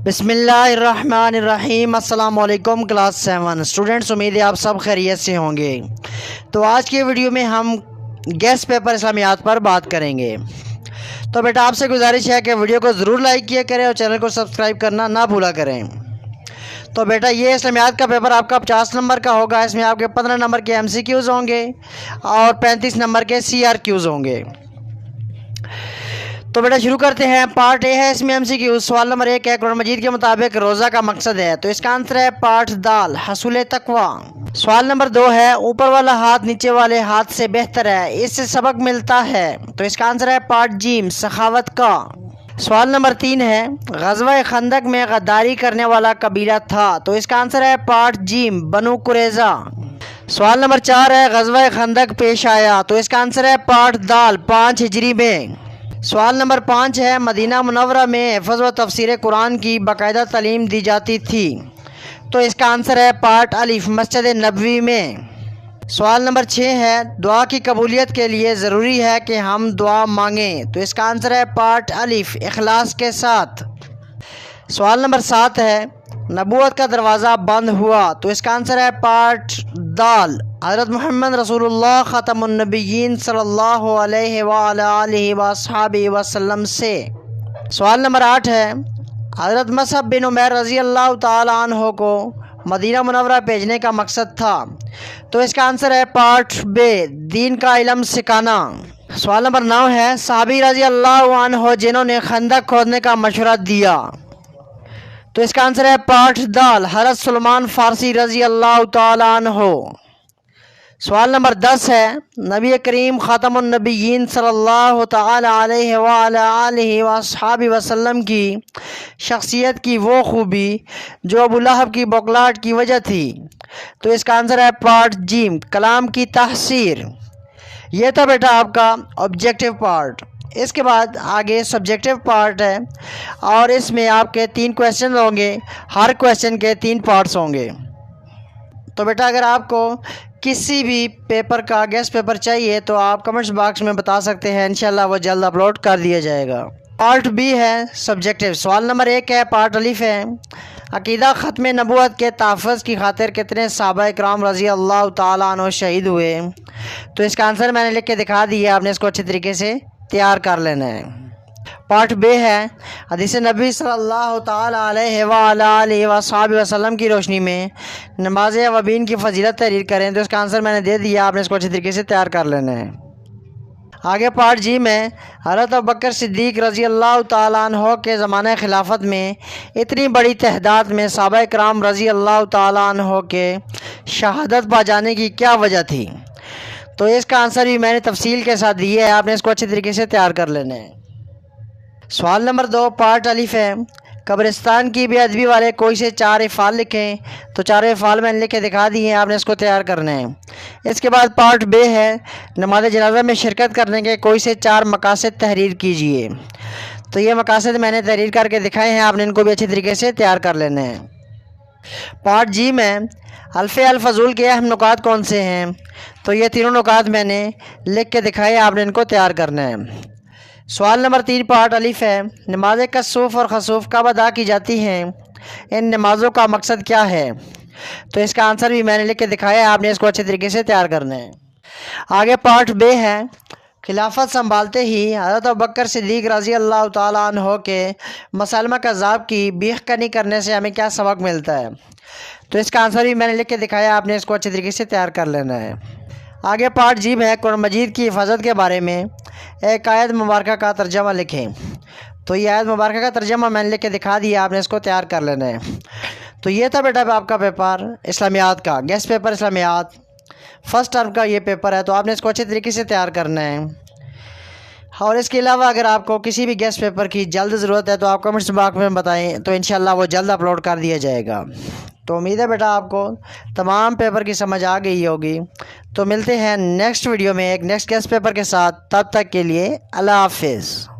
बिस्मिल्लाहिर्रहमानिर्रहीम। अस्सलाम वालेकुम क्लास 7 स्टूडेंट्स, उम्मीद है आप सब खैरियत से होंगे। तो आज के वीडियो में हम गेस्ट पेपर इस्लामियात पर बात करेंगे। तो बेटा आपसे गुजारिश है कि वीडियो को ज़रूर लाइक किया करें और चैनल को सब्सक्राइब करना ना भूला करें। तो बेटा ये इस्लामियात का पेपर आपका 50 नंबर का होगा। इसमें आपके 15 नंबर के MCQs होंगे और 35 नंबर के CRQs होंगे। तो बेटा शुरू करते हैं। पार्ट ए है, इसमें MCQ। सवाल नंबर 1 है, कुरान मजीद के मुताबिक रोज़ा का मकसद है, तो इसका आंसर है पार्ट दाल हसूल तकवा। सवाल नंबर 2 है, ऊपर वाला हाथ नीचे वाले हाथ से बेहतर है, इससे सबक मिलता है, तो इसका आंसर है पार्ट जीम सखावत का। सवाल नंबर 3 है, ग़ज़वा खंदक में गद्दारी करने वाला कबीला था, तो इसका आंसर है पार्ट जीम बनु कुरैज़ा। सवाल नंबर 4 है, ग़ज़वा खंदक पेश आया, तो इसका आंसर है पार्ट दाल 5 हिजरी में। सवाल नंबर 5 है, मदीना मुनव्वरा में हिफ़्ज़ व तफ़सीर कुरान की बाकायदा तालीम दी जाती थी, तो इसका आंसर है पार्ट अलिफ मस्जिद नबवी में। सवाल नंबर 6 है, दुआ की कबूलियत के लिए ज़रूरी है कि हम दुआ मांगें, तो इसका आंसर है पार्ट अलिफ इखलास के साथ। सवाल नंबर 7 है, नबूवत का दरवाज़ा बंद हुआ, तो इसका आंसर है पार्ट दाल हज़रत मुहम्मद रसूलुल्लाह ख़ातमुन नबिय्यीन सल्लल्लाहु अलैहि वालिहि वसहबिहि वसल्लम से। सवाल नंबर 8 है, हज़रत मसअब बिन उमैर रज़ी अल्लाह ताला अन्हु को मदीना मुनव्वरा भेजने का मकसद था, तो इसका आंसर है पार्ट बे दीन का इल्म सिखाना। सवाल नंबर 9 है, सहाबी रज़ी अल्लाह अन्हु जिन्होंने खंदक खोदने का मशवरा दिया, तो इसका आंसर है पार्ट दाल हज़रत सलमान फ़ारसी रज़ी अल्लाह ताला अन्हु। सवाल नंबर 10 है, नबी करीम ख़ातमुन नबिय्यीन सल्लल्लाहु ताला अलैहि वसल्लम की शख्सियत की वो खूबी जो अबू लहब की बौखलाहट की वजह थी, तो इसका आंसर है पार्ट जीम कलाम की तहसीर। ये था बेटा आपका ऑब्जेक्टिव पार्ट। इसके बाद आगे सब्जेक्टिव पार्ट है और इसमें आपके 3 क्वेश्चन होंगे, हर क्वेश्चन के 3 पार्ट्स होंगे। तो बेटा अगर आपको किसी भी पेपर का गेस्ट पेपर चाहिए तो आप कमेंट्स बॉक्स में बता सकते हैं, इंशाल्लाह वो जल्द अपलोड कर दिया जाएगा। पार्ट बी है सब्जेक्टिव। सवाल नंबर 1 है, पार्ट अलिफ है, अकीदा ख़त्म नबूवत के तहफ़्फ़ुज़ की खातिर कितने सहाबा इकराम रज़ी अल्लाह ताला अन्हुम शहीद हुए, तो इसका आंसर मैंने लिख के दिखा दिया, आपने इसको अच्छे तरीके से तैयार कर लेना है। पार्ट बे है, हदीस नबी सल्लल्लाहु ताला अलैहि वसल्लम की रोशनी में नमाज अवाबीन की फजीलत तहरीर करें, तो इसका आंसर मैंने दे दिया, आपने इसको अच्छे तरीके से तैयार कर लेना है। आगे पार्ट जी में, हज़रत अबू बकर सिद्दीक़ रज़ी अल्लाह ताला अन्हु के ज़माने खिलाफत में इतनी बड़ी तहदाद में सहाबा इकराम रज़ी अल्लाह ताला अन्हु के शहादत पा जाने की क्या वजह थी, तो इसका आंसर भी मैंने तफसील के साथ दिया है, आपने इसको अच्छे तरीके से तैयार कर लेना है। सवाल नंबर 2 पार्ट अलिफ है, कब्रिस्तान की बेअदबी वाले कोई से 4 अफ़आल लिखें, तो 4 अफ़आल मैंने लिख के दिखा दिए हैं, आपने इसको तैयार करना है। इसके बाद पार्ट बे है, नमाज जनाजा में शिरकत करने के कोई से 4 मकासद तहरीर कीजिए, तो ये मकासद मैंने तहरीर करके दिखाए हैं, आपने इनको भी अच्छे तरीके से तैयार कर लेना है। पार्ट जी में अल्फ़े अल फ़ज़ूल के अहम नुकात कौन से हैं, तो ये तीनों नुकात मैंने लिख के दिखाए, आपने इनको तैयार करना है। सवाल नंबर 3 पार्ट अलिफ है, नमाज कसूफ़ और खसूफ़ कब अदा की जाती हैं, इन नमाज़ों का मकसद क्या है, तो इसका आंसर भी मैंने लिख के दिखाया है, आपने इसको अच्छे तरीके से तैयार करना है। आगे पार्ट बे है, खिलाफत संभालते ही हज़रत अबू बकर सिद्दीक़ रज़ी अल्लाह ताला अन्हु के मसलमा कज़्ज़ाब की बीखकनी करने से हमें क्या सबक मिलता है, तो इसका आंसर भी मैंने लिख के दिखाया, आपने इसको अच्छे तरीके से तैयार कर लेना है। आगे पार्ट जी में कुरान मजीद की हिफाजत के बारे में एक आयत मुबारक का तर्जमा लिखें, तो ये आयत मुबारक का तर्जमा मैंने लिख के दिखा दिया, आपने इसको तैयार कर लेना है। तो ये था बेटा आपका पेपर इस्लामियात का, गेस्ट पेपर इस्लामियात फर्स्ट टर्म का ये पेपर है, तो आपने इसको अच्छे तरीके से तैयार करना है। और इसके अलावा अगर आपको किसी भी गेस्ट पेपर की जल्द ज़रूरत है तो आप कमेंट्स बॉक्स में बताएं, तो इंशाल्लाह वो जल्द अपलोड कर दिया जाएगा। तो उम्मीद है बेटा आपको तमाम पेपर की समझ आ गई होगी। तो मिलते हैं नेक्स्ट वीडियो में एक नेक्स्ट गेस्ट पेपर के साथ, तब तक के लिए अल्लाह हाफिज़।